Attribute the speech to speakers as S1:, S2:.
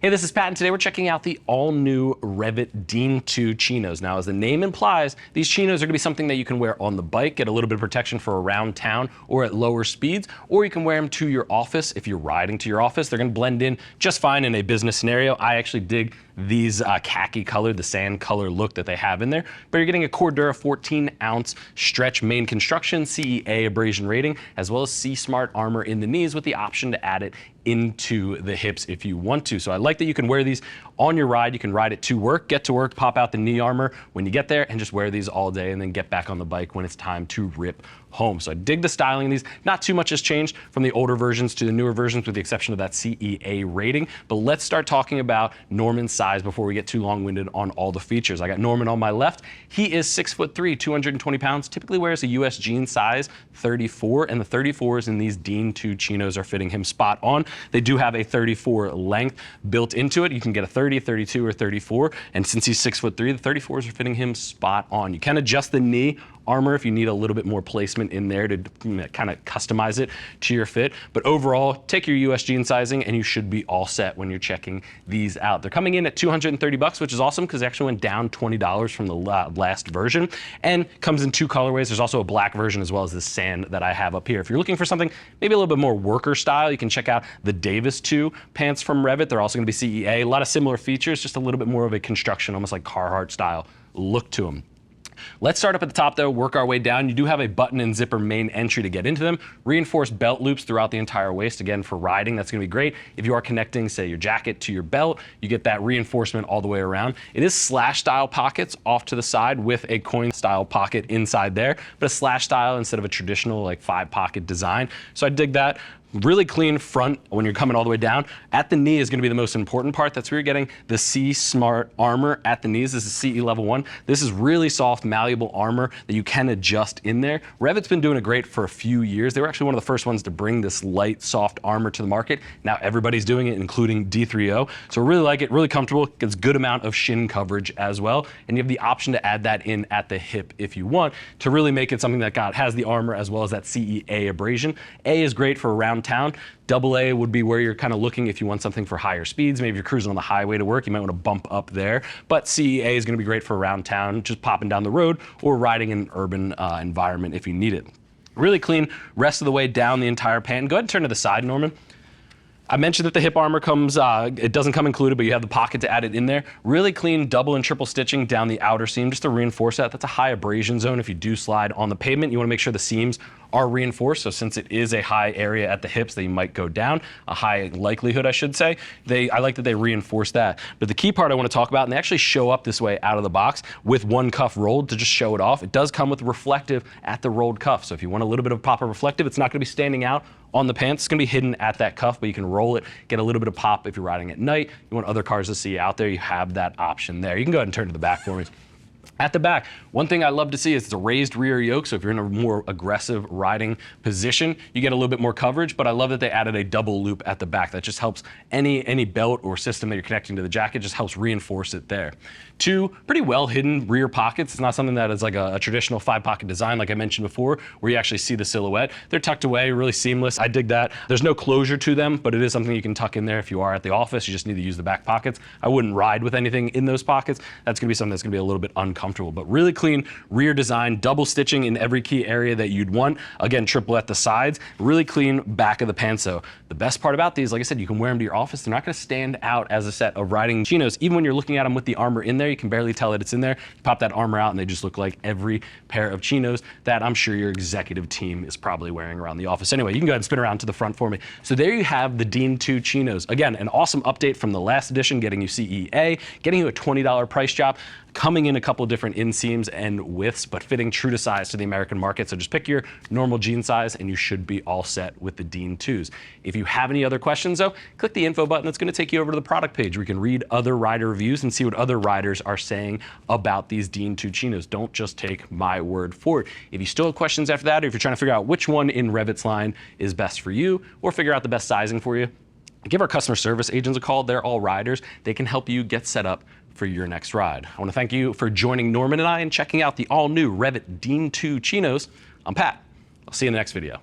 S1: Hey, this is Pat, and today we're checking out the all-new REV'IT Dean 2 Chinos. Now, as the name implies, these Chinos are gonna be something that you can wear on the bike, get a little bit of protection for around town or at lower speeds, or you can wear them to your office if you're riding to your office. They're gonna blend in just fine in a business scenario. I actually dig these khaki color, the sand color look that they have in there, but you're getting a Cordura 14-ounce stretch main construction, CEA abrasion rating, as well as C-Smart armor in the knees with the option to add it into the hips if you want to. So I like that you can wear these on your ride. You can ride it to work, get to work, pop out the knee armor when you get there, and just wear these all day and then get back on the bike when it's time to rip home. So I dig the styling of these. Not too much has changed from the older versions to the newer versions with the exception of that CEA rating. But let's start talking about Norman's size before we get too long-winded on all the features. I got Norman on my left. He is 6'3", 220 pounds, typically wears a US jean size 34, and the 34s in these Dean 2 Chinos are fitting him spot on. They do have a 34 length built into it. You can get a 30, 32, or 34, and since he's 6'3", the 34s are fitting him spot on. You can adjust the knee armor if you need a little bit more placement in there to kind of customize it to your fit. But overall, take your US jean sizing and you should be all set when you're checking these out. They're coming in at $230, which is awesome because they actually went down $20 from the last version, and comes in two colorways. There's also a black version as well as the sand that I have up here. If you're looking for something maybe a little bit more worker style, you can check out the Davis 2 pants from REV'IT. They're also going to be CEA. A lot of similar features, just a little bit more of a construction, almost like Carhartt style look to them. Let's start up at the top though, work our way down. You do have a button and zipper main entry to get into them. Reinforced belt loops throughout the entire waist. Again, for riding, that's gonna be great. If you are connecting, say, your jacket to your belt, you get that reinforcement all the way around. It is slash style pockets off to the side with a coin style pocket inside there, but a slash style instead of a traditional like 5-pocket design. So I dig that. Really clean front when you're coming all the way down. At the knee is going to be the most important part. That's where you're getting the C-Smart armor at the knees. This is CE level 1. This is really soft, malleable armor that you can adjust in there. REV'IT's been doing it great for a few years. They were actually one of the first ones to bring this light, soft armor to the market. Now everybody's doing it, including D3O. So I really like it, really comfortable. Gets good amount of shin coverage as well. And you have the option to add that in at the hip if you want to really make it something that has the armor as well as that CEA abrasion. A is great for around town. AA would be where you're kind of looking if you want something for higher speeds. Maybe you're cruising on the highway to work, you might want to bump up there. But CEA is going to be great for around town, just popping down the road or riding in an urban environment if you need it. Really clean rest of the way down the entire pant. Go ahead and turn to the side, Norman. I mentioned that the hip armor comes, it doesn't come included, but you have the pocket to add it in there. Really clean double and triple stitching down the outer seam just to reinforce that. That's a high abrasion zone. If you do slide on the pavement, you want to make sure the seams are reinforced. So since it is a high area at the hips that you might go down, a high likelihood, I should say, I like that they reinforce that. But the key part I want to talk about, and they actually show up this way out of the box with one cuff rolled to just show it off. It does come with reflective at the rolled cuff. So if you want a little bit of pop of reflective, it's not going to be standing out on the pants. It's going to be hidden at that cuff, but you can roll it, get a little bit of pop if you're riding at night. You want other cars to see you out there, you have that option there. You can go ahead and turn to the back for me. At the back, one thing I love to see is it's a raised rear yoke, so if you're in a more aggressive riding position, you get a little bit more coverage, but I love that they added a double loop at the back. That just helps any belt or system that you're connecting to the jacket, just helps reinforce it there. Two pretty well hidden rear pockets. It's not something that is like a traditional 5-pocket design like I mentioned before, where you actually see the silhouette. They're tucked away, really seamless. I dig that. There's no closure to them, but it is something you can tuck in there if you are at the office. You just need to use the back pockets. I wouldn't ride with anything in those pockets. That's gonna be something that's gonna be a little bit uncomfortable, but really clean rear design, double stitching in every key area that you'd want. Again, triple at the sides, really clean back of the pants. So the best part about these, like I said, you can wear them to your office. They're not gonna stand out as a set of riding Chinos. Even when you're looking at them with the armor in there, you can barely tell that it's in there. You pop that armor out and they just look like every pair of Chinos that I'm sure your executive team is probably wearing around the office. Anyway, you can go ahead and spin around to the front for me. So there you have the Dean 2 Chinos. Again, an awesome update from the last edition, getting you CEA, getting you a $20 price drop, coming in a couple different inseams and widths, but fitting true to size to the American market. So just pick your normal jean size and you should be all set with the Dean 2s. If you have any other questions though, click the info button. That's going to take you over to the product page where you can read other rider reviews and see what other riders are saying about these Dean 2 Chinos. Don't just take my word for it. If you still have questions after that, or if you're trying to figure out which one in REV'IT's line is best for you, or figure out the best sizing for you, give our customer service agents a call. They're all riders. They can help you get set up for your next ride. I want to thank you for joining Norman and I and checking out the all-new REV'IT Dean 2 Chinos. I'm Pat. I'll see you in the next video.